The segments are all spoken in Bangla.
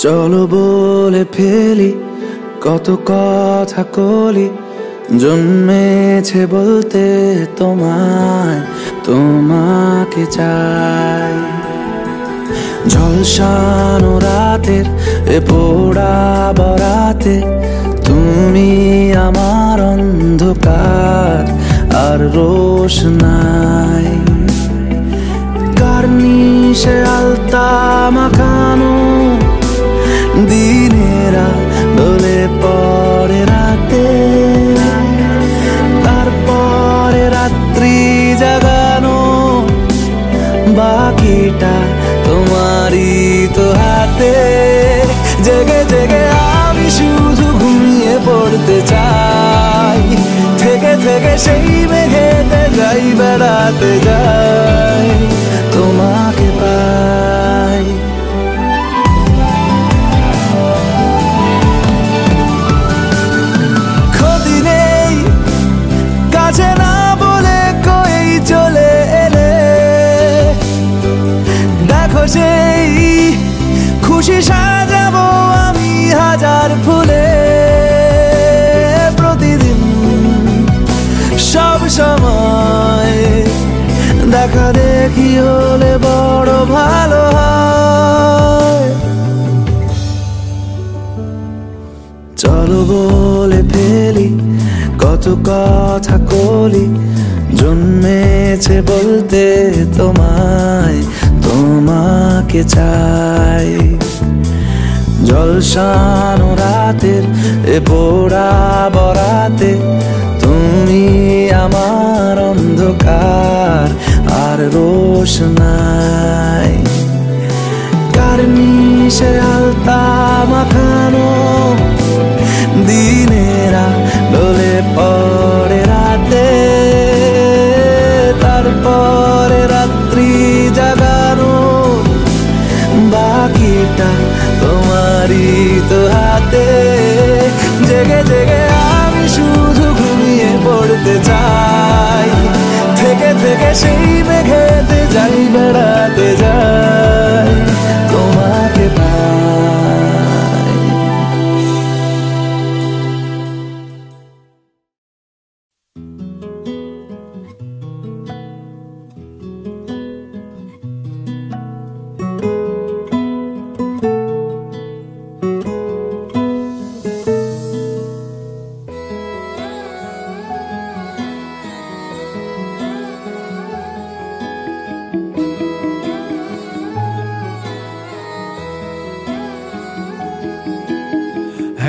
চলো বলে ফেলি কত কথা কলি, জন্মেছে বলতে তোমায়, তোমাকে চাই। ঝলসানো রাতের এ পোড়া বরাতে তুমি আমার অন্ধকার আর রোশনাই। কার্নিশে আলতা মাখানো দিনেরা ডলে পড়ে রাতে, তারপরে রাত্রি জাগানো বাকিটা তোমারই তো হাতে। জেগে জেগে আমি শুধু ঘুমিয়ে পড়তে চাই, থেকে থেকে সেই মেঘেতে যাই বেড়াতে যাই, তোমাকে পাই। ক্ষতি নেই কাছে না বলে কই চলে এলে, দেখো সেই খুশি সাজাবো আমি হাজার ফুলে। প্রতিদিন সব সময় দেখা দেখি হলে বড় ভালো হয়। চলো বলে ফেলি কত কথা কলি, জন্মেছে বলতে তোমায়, তোমাকে চাই। ঝলসানো রাতের এ পোড়া বরাতে তুমি আমার অন্ধকার আর রোশনাই। কার্নিশে আলতা মাখানো দিনেরা ডলে পড়ে রাতে, তারপরে রাত্রি জাগানো বাকিটা তোমারই তো হাতে। জেগে জেগে আমি শুধু ঘুমিয়ে পড়তে চাই, থেকে থেকে সেই মেঘেতে যাই বেড়াতে যাই, তোমাকে পাই।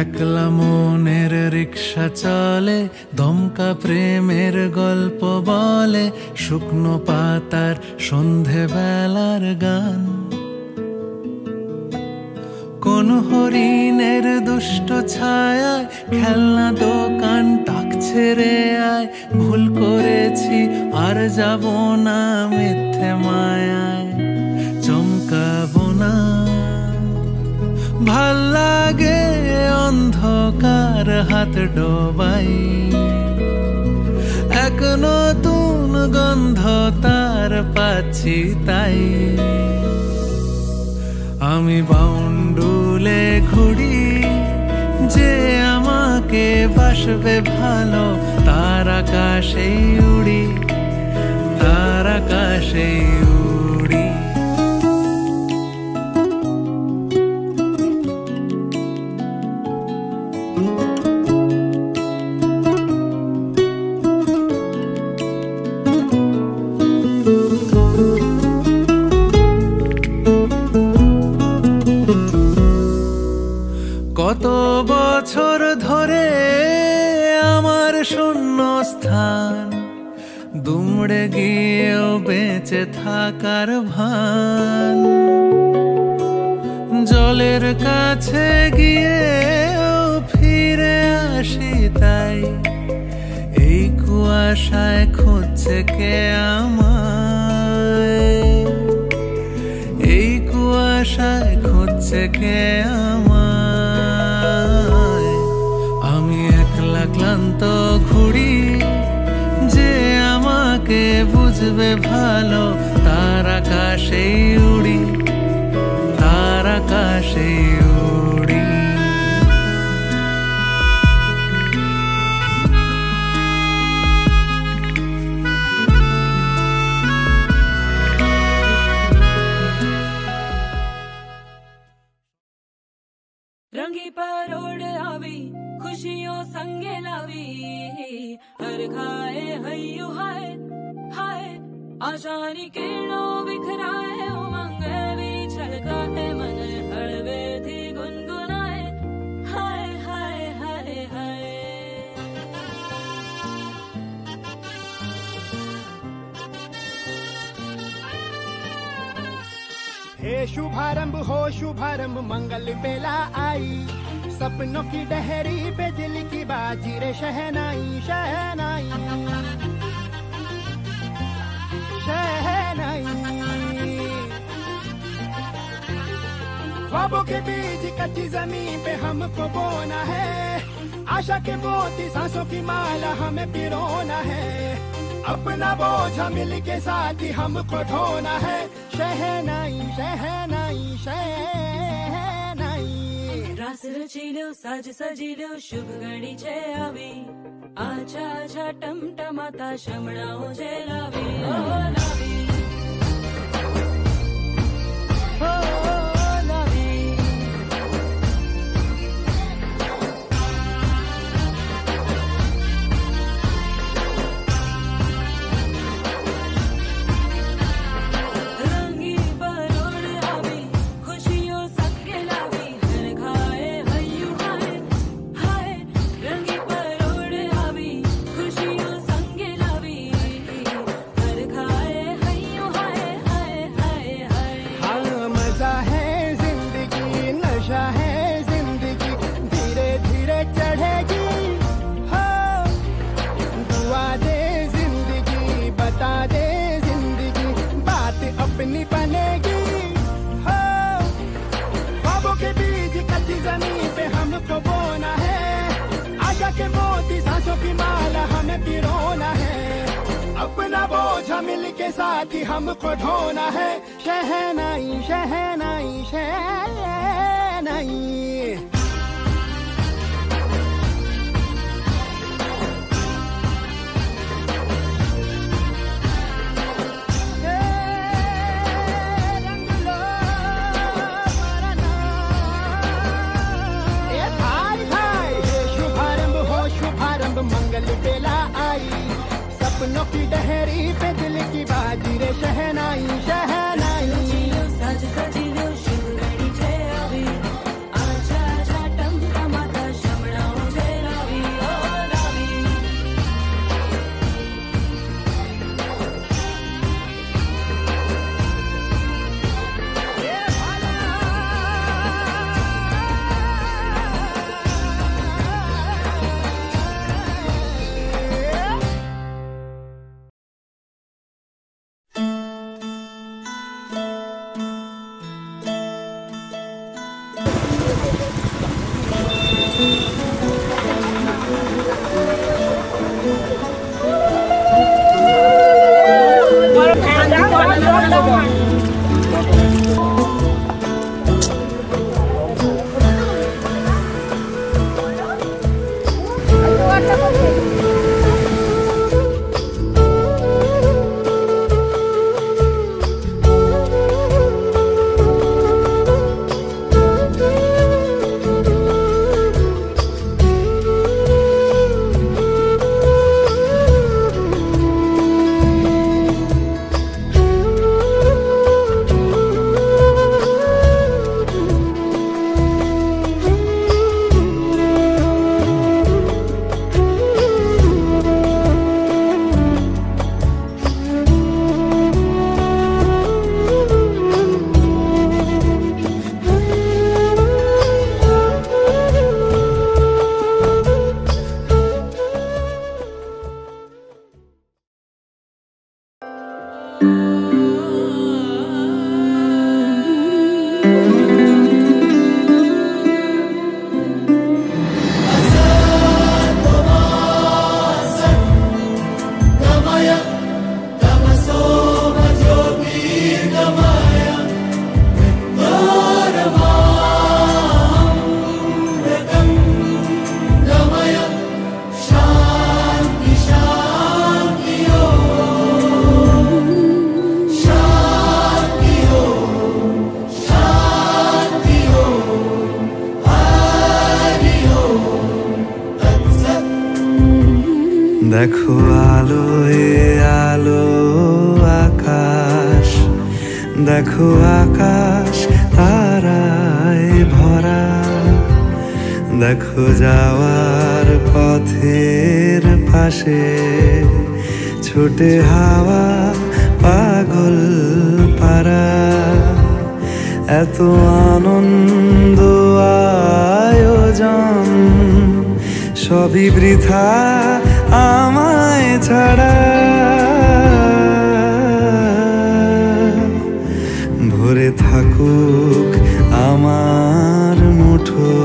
একলা মনের রিক্সা চলে, দমকা প্রেমের গল্প বলে, শুকনো পাতার সন্ধে বেলার গান। কোন হরিণের দুষ্ট ছায়ায় খেলনা দোকান ডাকছে রে আয়, ভুল করেছি আর যাব না মিথ্যে মায়ায়, চমকাবো না। ভাল লাগে অন্ধকার হাত ডোবাই, এক নতুন গন্ধ তার পাচ্ছি তাই। আমি বাউন্ডুলে ঘুরি, যে আমাকে বাসবে ভালো, তার আকাশেই উড়ি, তার আকাশেই উড়ি। কত বছর ধরে আমার শূন্য স্থান, দুমড়ে গিয়েও বেঁচে থাকার ভান। জলের কাছে গিয়েও ফিরে আসি তাই, এই কুয়াশায় খুঁজছে কে আমায়, এই কুয়াশায় খুঁজছে কে আমায়। আমি একলা ক্লান্ত ঘুরি, যে আমাকে বুঝবে ভালো, তার আকাশেই উড়ি, তার আকাশেই উড়ি। परोड़ आवी खुशियों संगे लावी हर खाए हयू हाय हाय आशानी किरणों बिखराए उमंग भी छलका है मन हड़वे थी गुनगुनाए हाय हाय हाय हाय हे शुभारंभ मंगल बेला आई सपनों की डहरी पे दिल की बाजी रे शहनाई शहनाई शहनाई ख्वाबों के बीज कच्ची जमीन पे हमको बोना है आशा के मोती सांसों की माला हमें पिरोना है अपना बोझ मिल के साथ ही हमको ढोना है शहनाई शहनाई शहनाई रास रचिलो साज सजिलो शुभ घड़ी छे आवी आछा आछा टमटमाता शमणाओ जे लावी ओ लावी ओ लावी रंगी परोड़ आवी खुशियों सबके लावी हर खाए हयू हाय हाय रंगी परोड़ आवी खुशियों संगे लावी हर खाए हयू हाय हाय हाय हाय हाँ मजा है जिंदगी नशा है जिंदगी धीरे धीरे चढ़ेगी हाँ दुआ दे जिंदगी बता दे जिंदगी बात अपनी बनेगी हाँ ख्वाबों के बीज कच्ची जमीन पे हमको बोना है आशा के मोती सांसों की माला हमें पिरोना है अपना बोझ मिल के साथ ही हमको ढोना है शहनाई शहनाई शहनाई रंग लो मरना ए भाई भाई हे शुभारंभ मंगल बेला आई सपनों की डहरी पे दिल की बाजी रे शहनाई शहनाई रचिलो साज सजिलो शुभ घड़ी छे आवी आछा आछा टमटमाता शमणाओ जे लावी ओ लावी ए भाला দেখো আলোয় আলো আকাশ, দেখো আকাশ তারায় ভরা, দেখো যাওয়ার পথের পাশে ছোটে হাওয়া পাগল পারা। এত আনন্দ আয়োজন সবই বৃথা আমায় ছাড়া। ভরে থাকুক আমার মুঠো,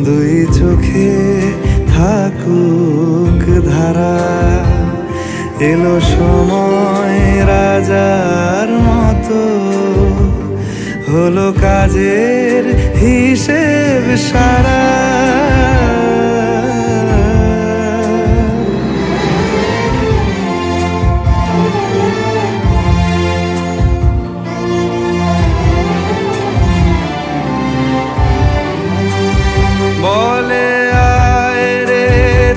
দুই চোখে থাকুক ধারা। এলো সময় রাজার মতো, হলো কাজের হিসেব সারা। বলে আয় রে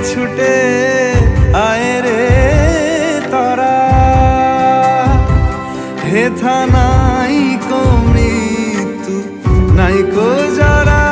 ছুটে আয় রে তারা, হেথা নাই কো মৃত্যু নাই কো যারা।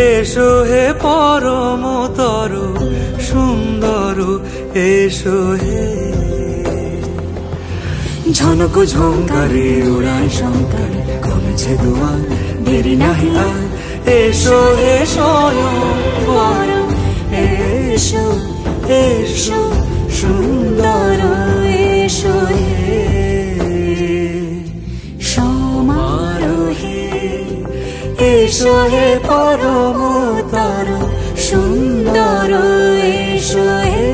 এসো হে পরমতর সুন্দর, এসো হে। ঝনক ঝঙ্কারে উড়ায় শঙ্কর, কমেছে দুয়ার দেরি নাহি আর। এসো হে স্বয়ংবর, এসো এসো সুন্দর, এসো হে সমারোহে। এসো হে পরমতর সুন্দর, এসো হে।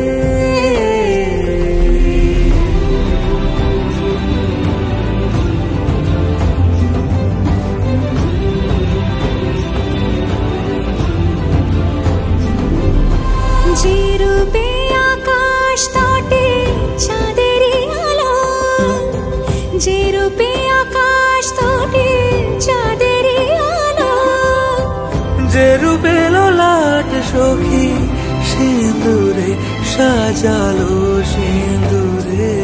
যে রূপে আকাশ তটে চাঁদেরই আলো, যে রূপে আকাশ তটে চাঁদেরই আলো, যে রূপে ললাট সখী সিঁদুরে সাজালো সিঁদুরে।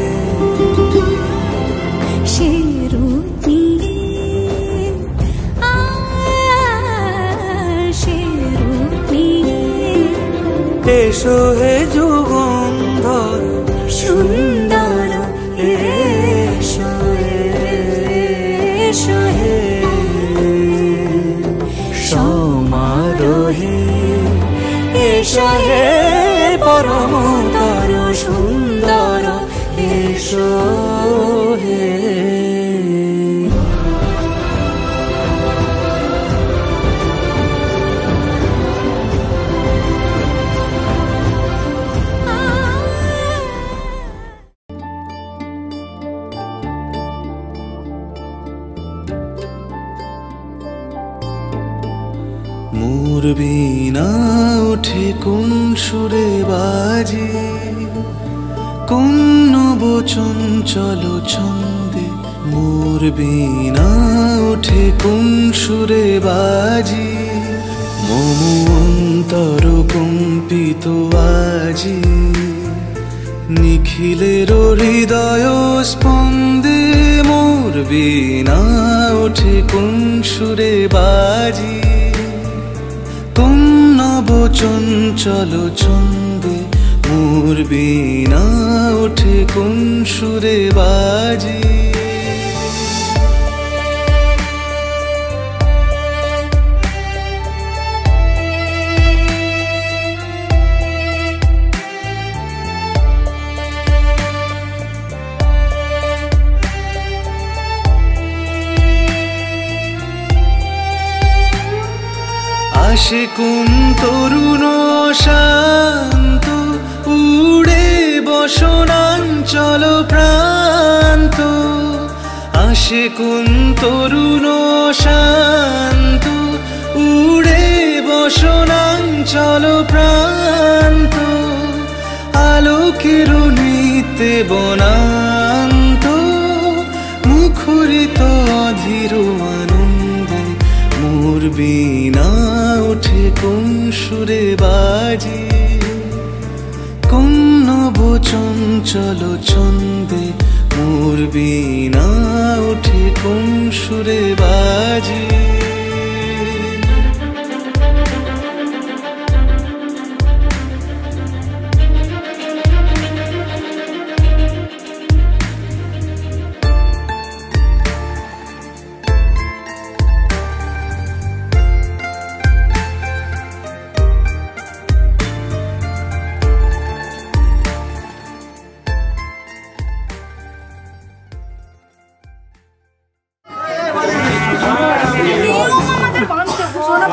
সে রূপ নিয়ে সে রূপ নিয়ে। এসো হে যুগন্ধর সুন্দর, এসো এসো হে সমারোহে। এসো হে পরমতর মোর বীণা ওঠে কোন সুরে বাজি, কোন নবচন চলো ছন্দে। মোর বীণা ওঠে কোন সুরে বাজি, মম অন্তর কম্পিত আজি। নিখিলের হৃদয় স্পন্দে মোর বীণা ওঠে কোন সুরে বাজি, কোন নবচন চলো ছন্দে। মোর বীণা ওঠে কোন সুরে বাজি। আসে কোন তরুণ শান্ত, উড়ে বসনাঞ্চল প্রান্ত। আসে কোন তরুণ শান্ত, উড়ে বসনাঞ্চল প্রান্ত। আলোকের নৃত্যে বনান্ত, মুখরিত অধীর আনন্দে। মোর বীণা ওঠে কোন সুরে বাজি, কোন নবচন চলো ছন্দে। মোর বীণা ওঠে কোন সুরে বাজি।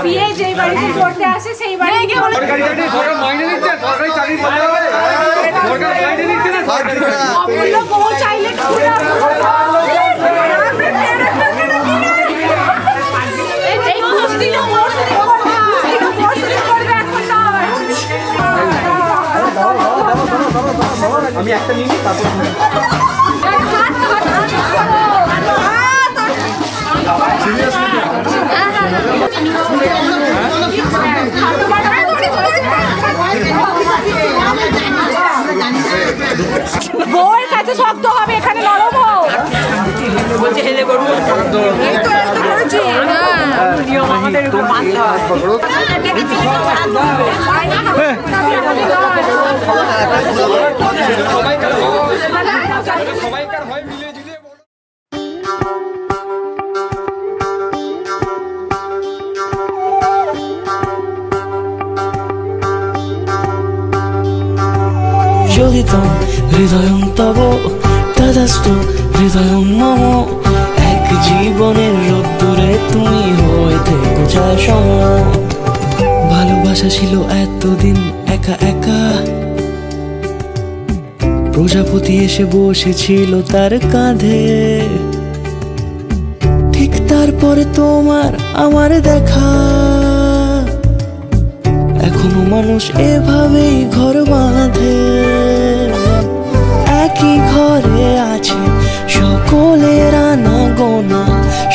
বিয়ে যেই বাড়িতে করতে আসে সেই বাড়িতে সরকারি মাইনে দিচ্ছে, সরকারি চাকরি করতে হবে, সরকার মাইনে দিচ্ছে না। অমূল্য বউ চাইলে আমি একটা নিয়ে তারপর বউয়ের কাছে শক্ত হবে, এখানে নরম হোক। আমাদের একটু মানতে হয়। যোগিতং হৃদয়ং তব তদাস্তু হৃদয়ং মম। এক জীবনের রোদ্দুরে তুমি হয়ে থেকো চায় সম। ভালোবাসা ছিল এতদিন একা একা, প্রজাপতি এসে বসেছিল তার কাঁধে। ঠিক তারপরে তোমার আমার দেখা, এখনো মানুষ এভাবেই ঘর বাঁধে। একই ঘরে আছে সকলের আনা গোনা,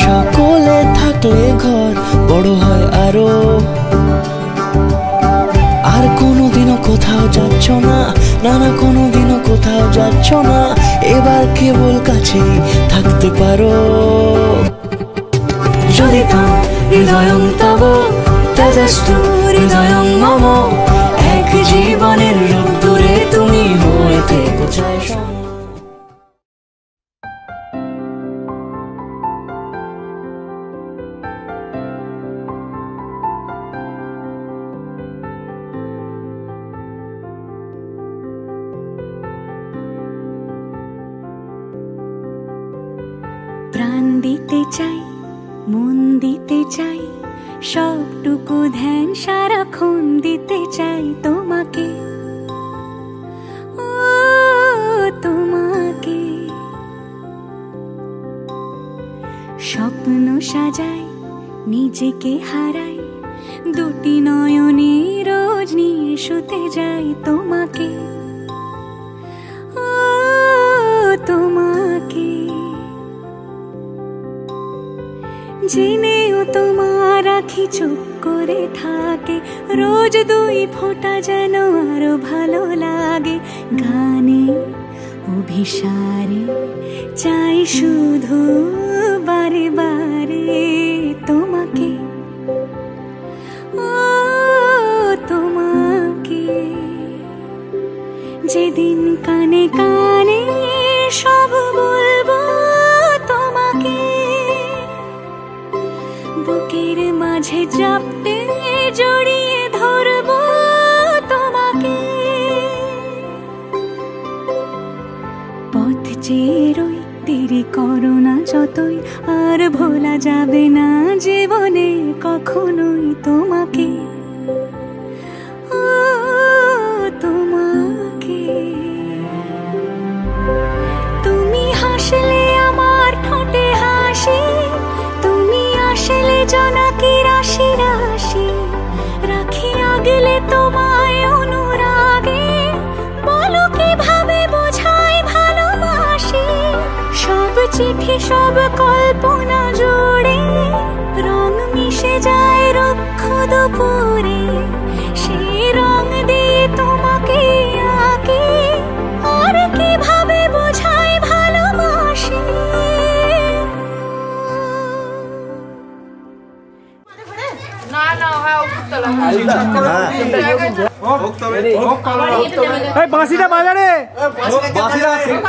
সকলে থাকলে ঘর বড় হয় আরো। আর কোনোদিনও কোথাও যাচ্ছ না, না না কোনোদিনও কোথাও যাচ্ছ না। এবার কেবল কাছেই থাকতে পারো। যদি তাম হৃদয়ং তব তদাস্তু হৃদয়ং মম। এক জীবনের রোদ্দুরে তুমি হয়ে থেকো চায় সম। প্রাণ দিতে চাই, মন দিতে চাই, সবটুকু ধ্যান সারাক্ষণ দিতে চাই তোমাকে, ও তোমাকে। স্বপ্ন সাজাই, নিজেকে হারাই, দুটি নয়নে রোজ নিয়ে শুতে যাই তোমাকে, ও তোমাকে। জেনেও তোমার আখি চুপ করে থাকে, রোজ দুই ফোঁটা যেন আরো ভালো লাগে। গানে অভিসারে চাই শুধু বারে বারে তোমাকে, ও তোমাকে। যেদিন কানে কানে সব বলবো তোমাকে, বুকের মাঝে চাপটে জড়িয়ে ধরবো তোমাকে। পথ চেয়ে রই, দেরি করো না যতই, আর ভোলা যাবে না জীবনে কখনোই তোমাকে, ও তোমাকে। তুমি হাসলে আমার ঠোঁটে হাসি, তুমি আসলে জোনাকি রাশি রাশি। রাখি আগলে তোমায় অনুরাগে, বলো কিভাবে বোঝাই ভালোবাসি। সব চিঠি সব কল্পনা জুড়ে রং মিশে যায় রুক্ষ দুপুরে, সেই রং দিয়ে তোমাকে আঁকি, আর কিভাবে বোঝাই ভালোবাসি। বাঁশিটা বাজা রে,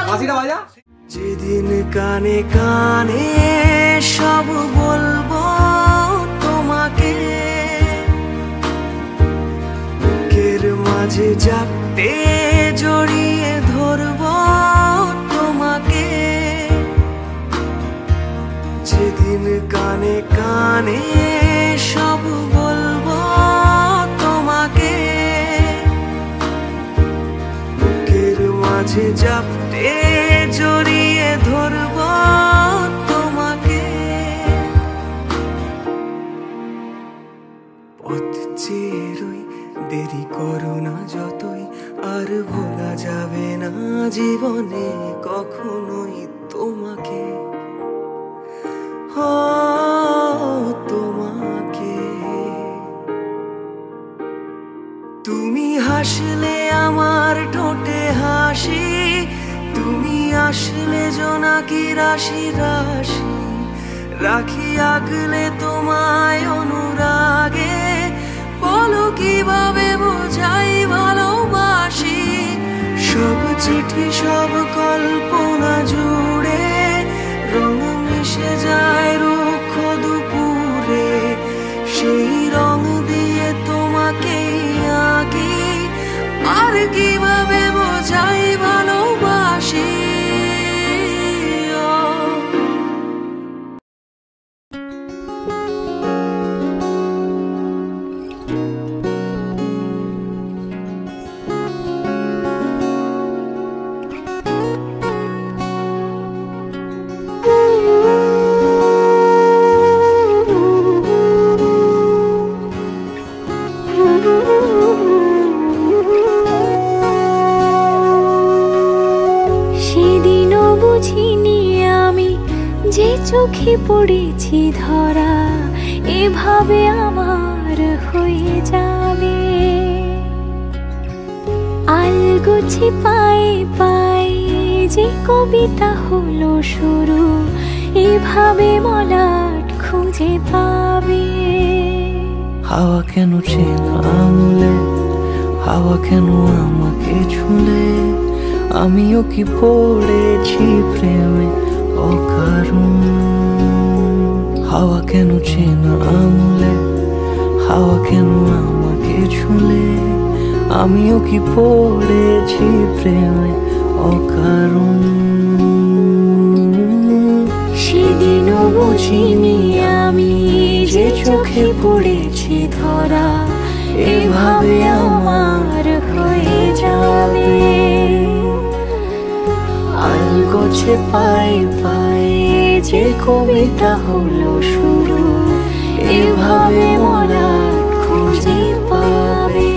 বাঁশিটা বাজা। যেদিন কানে কানে সব বলবো তোমাকে, বুকের মাঝে জাপটে জড়িয়ে ধরবো তোমাকে। যেদিন কানে কানে সব বলবো তোমাকে, বুকের মাঝে জাপটে জড়িয়ে ধরবো তোমাকে। পথ চেয়ে রই, দেরি করো না যতই, আর ভোলা যাবে না জীবনে কখনোই তোমাকে, ও তোমাকে। তুমি হাসলে আমার ঠোঁটে হাসি, তুমি আসলে জোনাকি রাশি রাশি। রাখি আগলে তোমায় অনুরাগে, বলো কিভাবে বোঝাই ভালোবাসি। সব চিঠি সব কল্পনা জুড়ে রং মিশে যায় রুক্ষ দুপুরে, সেই রং দিয়ে তোমাকে আঁকি, আর কিভাবে বোঝাই ভালোবাসি। চোখে পড়েছি ধরা, এভাবে আমার হয়ে যাবে। আলগোছে পায়ে পায়ে যে কবিতা হলো শুরু, এভাবে মলাট খুঁজে পাবে। হাওয়া কেন চেনা আঙুলে, হাওয়া কেন আমাকে ছুলে, আমিও কি পড়েছি প্রেমে অকারণ। হাওয়া কেন চেনা আঙুলে, হাওয়া কেন আমাকে ছুলে, আমিও কি পড়েছি প্রেমে অকারণ। সেদিনও বুঝিনি আমি যে চোখে পড়েছি ধরা, এভাবে আমার হয়ে যাবে। আলগোছে পায়ে পায়ে যে কবিতা হলো শুরু, এভাবে মলাট খুঁজে পাবে।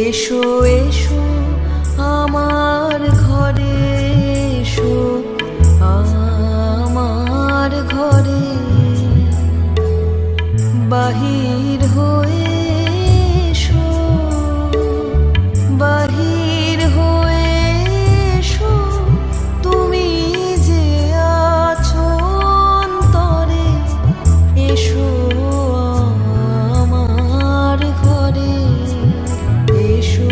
এসো এসো আমার ঘরে, এসো আমার ঘরে, বাহির হয়ে এসো, বাহির হয়ে এসো, তুমি যে আছো অন্তরে, এসো আমার ঘরে, এসো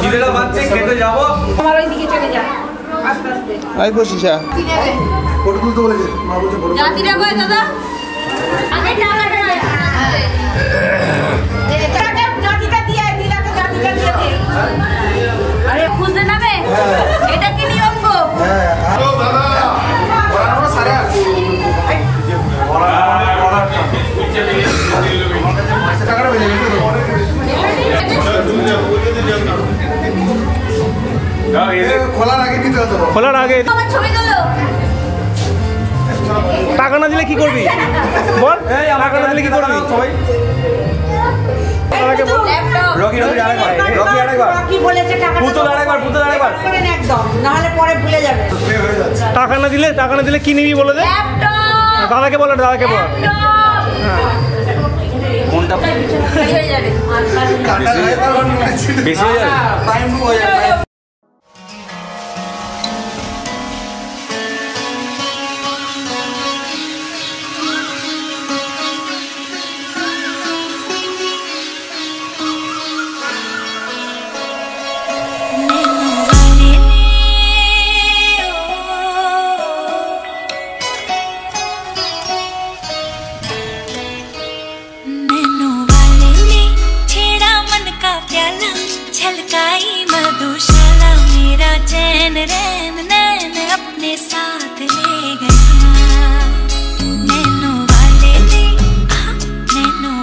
খিদেটা পাচ্ছে, খেতে যাবো। আমার ওইদিকে চলে যা আস্তে আস্তে। আই বসিসা ফটো তুলতে বলেছে, মা বলছে ফটো জাতি রে কই দাদা আগে টাকাটা জাতিটা দিয়ে দিলাকে জাতিটা দিয়ে দে। আরে খুঁজতে নামে এটা কি নিয়ম গো টাকাটা বেজে গেছে খোলার আগে দিতে হতো। খোলার আগে আমার ছবি তোলো টাকা না দিলে কি করবি বল? টাকা না দিলে কি করবি? সবাই ল্যাপটপ রকি আরেকবার কি বলেছে টাকা পুতুল আরেকবার একদম না হলে পরে ভুলে যাবে। টাকা না দিলে কি নিবি বলে দে। ল্যাপটপ দাদাকে বল, দাদাকে বল। কোনটা হয়ে যাবে বেশি হয়ে যাবে? টাইম হয়ে যাবে। छलकाई मधुशाला मेरा चैन रैन नैन अपने साथ ले गया नैनों वाले ने नैनों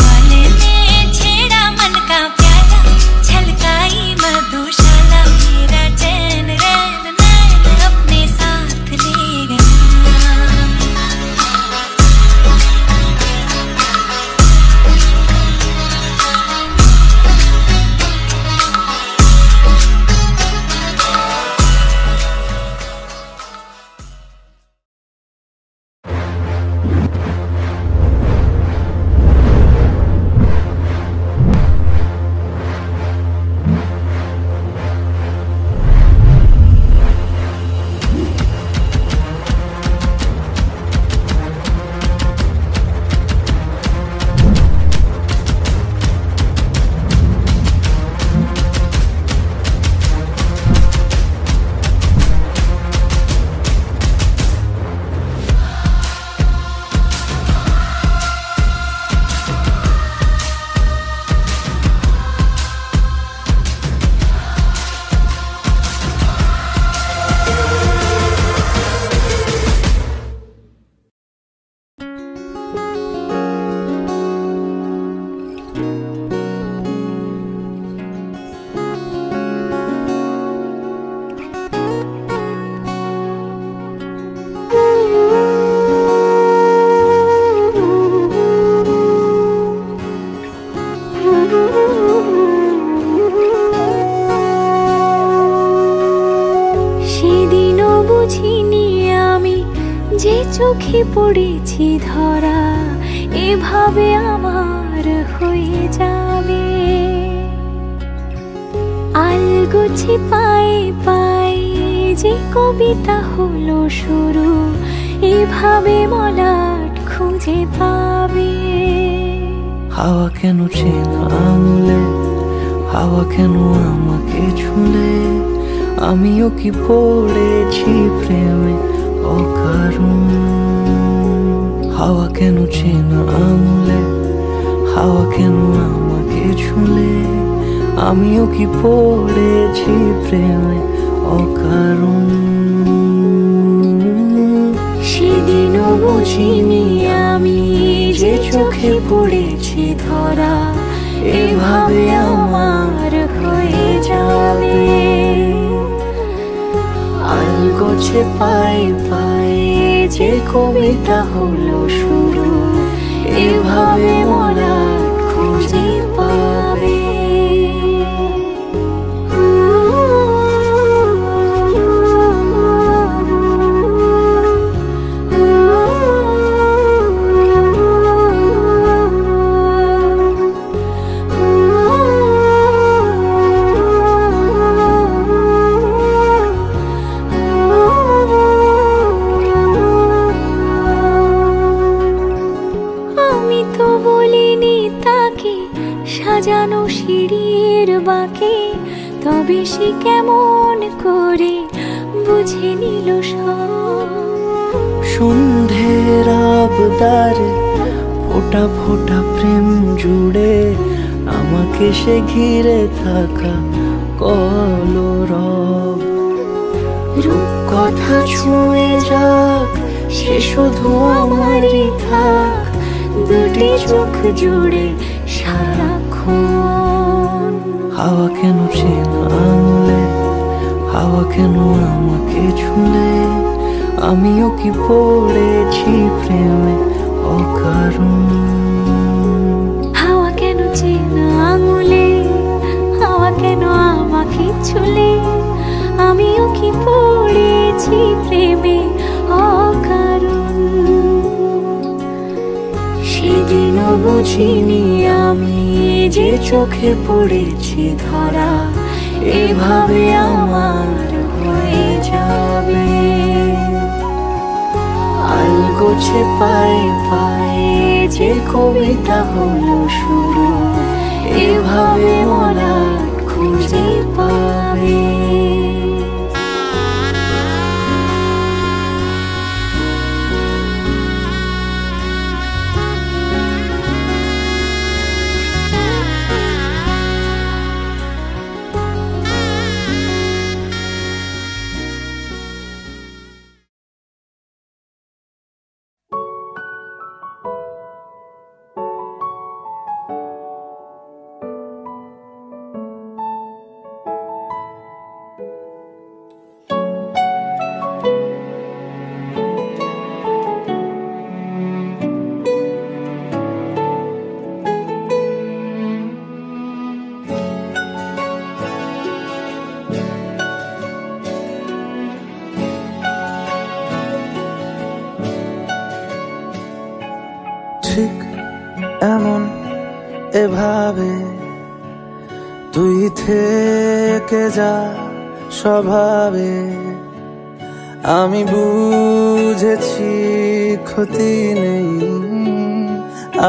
वाले ने छेड़ा मन का प्याला छलकाई मधुशाला मेरा चैन रैन नैन अपने साथ ले गया চোখে পড়েছি ধরা এভাবে আমার হয়ে যাবে আলগোছে পায়ে পায়ে যে কবিতা হলো শুরু এভাবে মলাট খুঁজে পাবে হাওয়া কেন চেনা আঙুলে হাওয়া কেন আমাকে ছুলে আমিও কি পড়েছি প্রেমে অকারণ হাওয়া কেন চেনা আঙুলে হাওয়া কেন আমাকে ছুলে আমিও কি পড়েছি প্রেমে অকারণ সেদিনও বুঝিনি আমি যে চোখে পড়েছি ধরা এভাবে আমার হয়ে যাবে আলগোছে পায়ে পায়ে যে কবিতা হলো শুরু এভাবে মরা খুঁজে পাবে তবে সে কেমন করে বুঝে নিল সব। সন্ধ্যের আবদারে ফোঁটা ফোঁটা প্রেম জুড়ে আমাকে সে ঘিরে থাকা কলরব। রূপকথা ছুঁয়ে যাক সে শুধু আমারই থাক, দুটি চোখ জুড়ে সারাক্ষণ। হাওয়া কেন চেনা আঙুলে, হাওয়া কেন আমাকে ছুঁলে, আমিও কি পড়েছি প্রেমে অকারণ। হাওয়া কেন চেনা আঙুলে, হাওয়া কেন আমাকে ছুঁলে, আমিও কি পড়েছি প্রেমে অকারণ। সেদিনও বুঝিনি আমি যে চোখে পড়েছি ধরা, এভাবে আমার হয়ে যাবে। আলগোছে পায়ে পায়ে যে কবিতা হলো শুরু, এভাবে মলাট খুঁজে পাবে। ঠিক এমন এভাবে তুই থেকে যা স্বভাবে, আমি বুঝেছি ক্ষতি নেই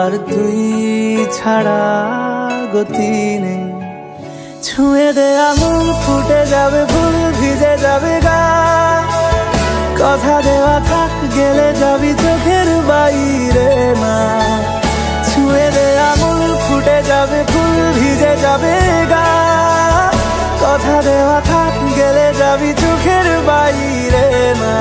আর তুই ছাড়া গতি নেই। ছুঁয়ে দে আঙুল ফুটে যাবে ফুল ভিজে যাবে গা, কথা দেওয়া থাক গেলে যাবি চোখের বাইরে না। ছুঁয়ে দে আঙুল ফুটে যাবে ফুল ভিজে যাবে গা, কথা দেওয়া থাক গেলে যাবি চোখের বাইরে না।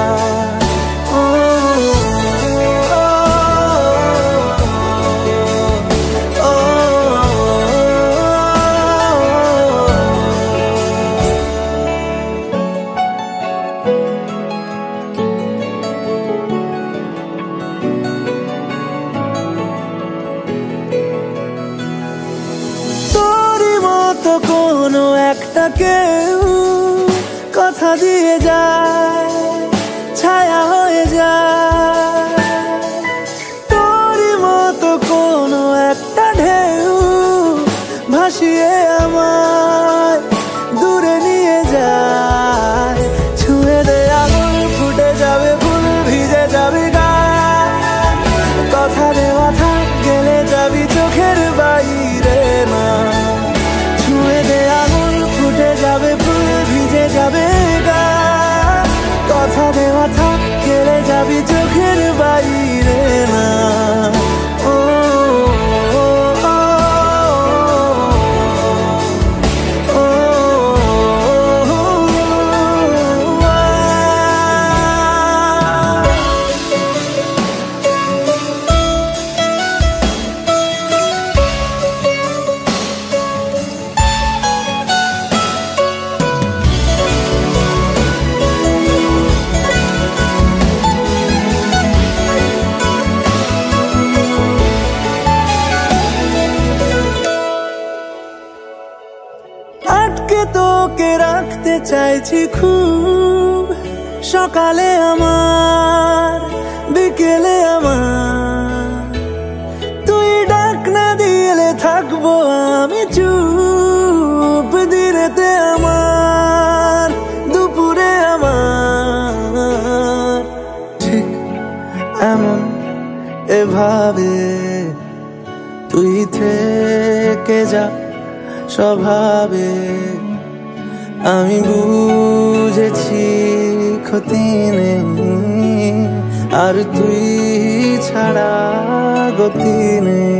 কোনো একটা কেউ কথা দিয়ে যায়, ছায়া হয়ে যায়। তোরই মতো কোনো একটা ঢেউ ভাসিয়ে আমায় দূরে নিয়ে যায়। ছুঁয়ে দে আঙুল ফুটে যাবে ফুল ভিজে যাবে গা, কথা দেওয়া থাক গেলে যাবি চোখের বাইরে না। ছুঁয়ে দে আঙুল ফুটে যাবে ফুল ভিজে যাবে গা, কথা দেওয়া থাক গেলে যাবি চোখের বাইরে না। তোকে রাখতে চাইছি খুব, সকালে আমার বিকেলে আমার, তুই ডাক না দিলে থাকবো আমি চুপ। দিনেতে আমার দুপুরে আমার, ঠিক এমন এভাবে তুই থেকে যা স্বভাবে, আমি বুঝেছি ক্ষতি নেই আর তুই ছাড়া গতি নেই।